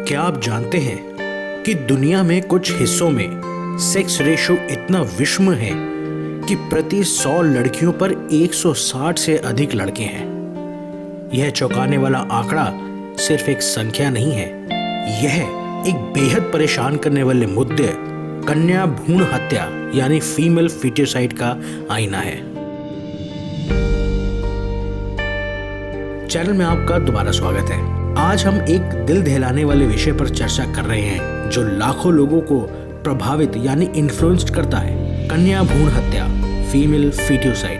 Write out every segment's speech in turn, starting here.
क्या आप जानते हैं कि दुनिया में कुछ हिस्सों में सेक्स रेशो इतना विषम है कि प्रति 100 लड़कियों पर 160 से अधिक लड़के हैं। यह चौंकाने वाला आंकड़ा सिर्फ एक संख्या नहीं है, यह एक बेहद परेशान करने वाले मुद्दे कन्या भ्रूण हत्या यानी फीमेल फीटिसाइड का आईना है। चैनल में आपका दोबारा स्वागत है। आज हम एक दिल दहलाने वाले विषय पर चर्चा कर रहे हैं जो लाखों लोगों को प्रभावित यानी इन्फ्लुएंस्ड करता है, कन्या भ्रूण हत्या, फीमेल फीटिसाइड।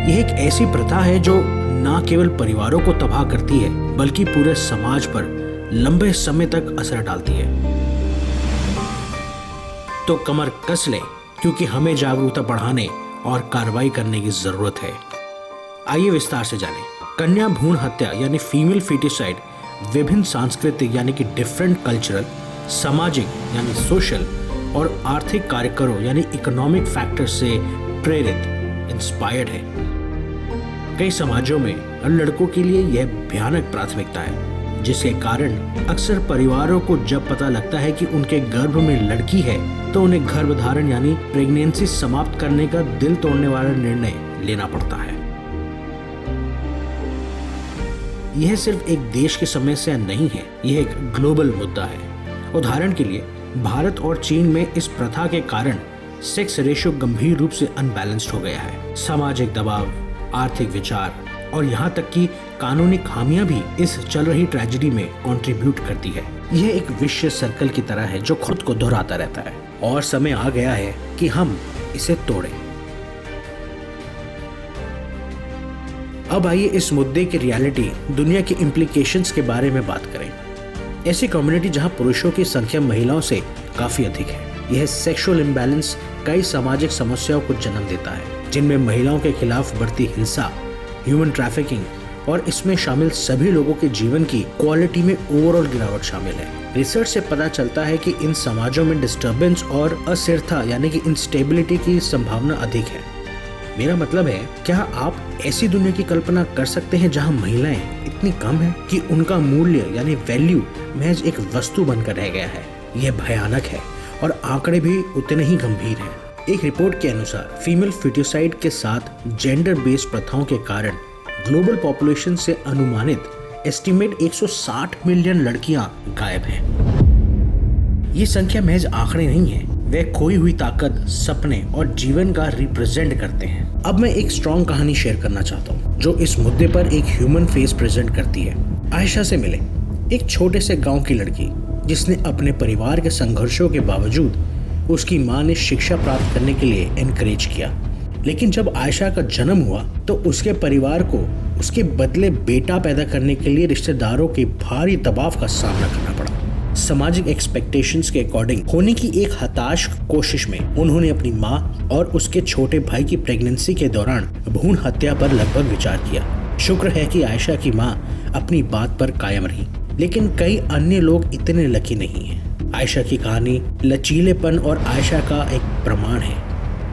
यह एक ऐसी प्रथा है जो न केवल परिवारों को तबाह करती है बल्कि पूरे समाज पर लंबे समय तक असर डालती है। तो कमर कस लें क्योंकि हमें जागरूकता बढ़ाने और कार्रवाई करने की जरूरत है। आइए विस्तार से जानें। कन्या भ्रूण हत्या यानी फीमेल फीटिसाइड विभिन्न सांस्कृतिक यानी कि डिफरेंट कल्चरल, सामाजिक यानी सोशल और आर्थिक कार्यकरों यानी इकोनॉमिक फैक्टर से प्रेरित इंस्पायर्ड है। कई समाजों में लड़कों के लिए यह भयानक प्राथमिकता है, जिसके कारण अक्सर परिवारों को जब पता लगता है कि उनके गर्भ में लड़की है तो उन्हें गर्भधारण यानी प्रेगनेंसी समाप्त करने का दिल तोड़ने वाला निर्णय लेना पड़ता है। यह सिर्फ एक देश की समस्या नहीं है, यह एक ग्लोबल मुद्दा है। उदाहरण के लिए भारत और चीन में इस प्रथा के कारण सेक्स रेशो गंभीर रूप से अनबैलेंस्ड हो गया है। सामाजिक दबाव, आर्थिक विचार और यहाँ तक कि कानूनी खामियां भी इस चल रही ट्रेजेडी में कंट्रीब्यूट करती है। यह एक विशियस सर्कल की तरह है जो खुद को दोहराता रहता है और समय आ गया है कि हम इसे तोड़ें। अब आइए इस मुद्दे की रियलिटी, दुनिया के इम्प्लीकेशंस के बारे में बात करें। ऐसी कम्युनिटी जहां पुरुषों की संख्या महिलाओं से काफी अधिक है। यह सेक्सुअल इम्बैलेंस कई सामाजिक समस्याओं को जन्म देता है, जिनमें महिलाओं के खिलाफ बढ़ती हिंसा, ह्यूमन ट्रैफिकिंग और इसमें शामिल सभी लोगों के जीवन की क्वालिटी में ओवरऑल गिरावट शामिल है। रिसर्च से पता चलता है कि इन समाजों में डिस्टर्बेंस और अस्थिरता यानी कि इंस्टेबिलिटी की संभावना अधिक है। मेरा मतलब है, क्या आप ऐसी दुनिया की कल्पना कर सकते हैं जहां महिलाएं इतनी कम हैं कि उनका मूल्य यानी वैल्यू महज एक वस्तु बनकर रह गया है। यह भयानक है और आंकड़े भी उतने ही गंभीर हैं। एक रिपोर्ट के अनुसार फीमेल फीटिसाइड के साथ जेंडर बेस्ड प्रथाओं के कारण ग्लोबल पॉपुलेशन से अनुमानित एस्टिमेट 160 मिलियन लड़कियां गायब हैं। ये संख्या महज आंकड़े नहीं है, वे खोई हुई ताकत, सपने और जीवन का रिप्रेजेंट करते हैं। अब मैं एक स्ट्रॉन्ग कहानी शेयर करना चाहता हूँ जो इस मुद्दे पर एक ह्यूमन फेस प्रेजेंट करती है। आयशा से मिले, एक छोटे से गांव की लड़की जिसने अपने परिवार के संघर्षों के बावजूद उसकी माँ ने शिक्षा प्राप्त करने के लिए एनकरेज किया। लेकिन जब आयशा का जन्म हुआ तो उसके परिवार को उसके बदले बेटा पैदा करने के लिए रिश्तेदारों के भारी दबाव का सामना करना पड़ा। सामाजिक एक्सपेक्टेशंस के अकॉर्डिंग होने की एक हताश कोशिश में उन्होंने अपनी माँ और उसके छोटे भाई की प्रेगनेंसी के दौरान भ्रूण हत्या पर लगभग विचार किया। शुक्र है कि आयशा की माँ अपनी बात पर कायम रही, लेकिन कई अन्य लोग इतने लकी नहीं हैं। आयशा की कहानी लचीलेपन और आयशा का एक प्रमाण है,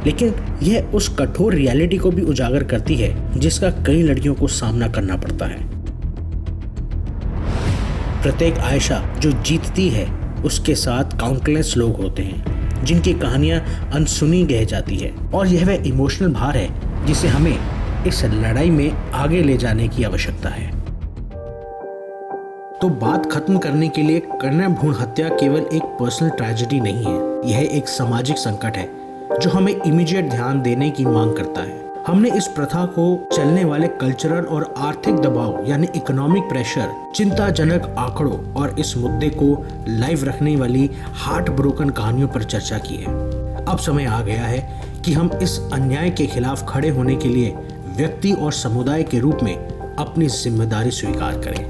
लेकिन यह उस कठोर रियलिटी को भी उजागर करती है जिसका कई लड़कियों को सामना करना पड़ता है। प्रत्येक आयशा जो जीतती है उसके साथ काउंटलेस लोग होते हैं जिनकी कहानियां अनसुनी रह जाती है, और यह वह इमोशनल भार है जिसे हमें इस लड़ाई में आगे ले जाने की आवश्यकता है। तो बात खत्म करने के लिए कन्या भ्रूण हत्या केवल एक पर्सनल ट्रेजेडी नहीं है, यह एक सामाजिक संकट है जो हमें इमीडिएट ध्यान देने की मांग करता है। हमने इस प्रथा को चलने वाले कल्चरल और आर्थिक दबाव यानी इकोनॉमिक प्रेशर, चिंताजनक आंकड़ों और इस मुद्दे को लाइव रखने वाली हार्ट ब्रोकन कहानियों पर चर्चा की है। अब समय आ गया है कि हम इस अन्याय के खिलाफ खड़े होने के लिए व्यक्ति और समुदाय के रूप में अपनी जिम्मेदारी स्वीकार करें।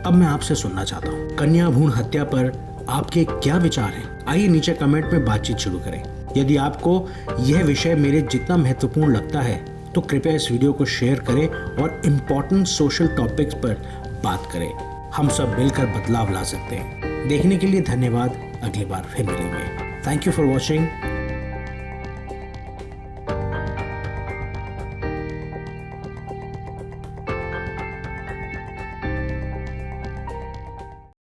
अब मैं आपसे सुनना चाहता हूँ, कन्या भ्रूण हत्या पर आपके क्या विचार हैं? आइए नीचे कमेंट में बातचीत शुरू करें। यदि आपको यह विषय मेरे जितना महत्वपूर्ण लगता है तो कृपया इस वीडियो को शेयर करें और इम्पोर्टेंट सोशल टॉपिक्स पर बात करें। हम सब मिलकर बदलाव ला सकते हैं। देखने के लिए धन्यवाद। अगली बार फिर मिलेंगे। Thank you for watching.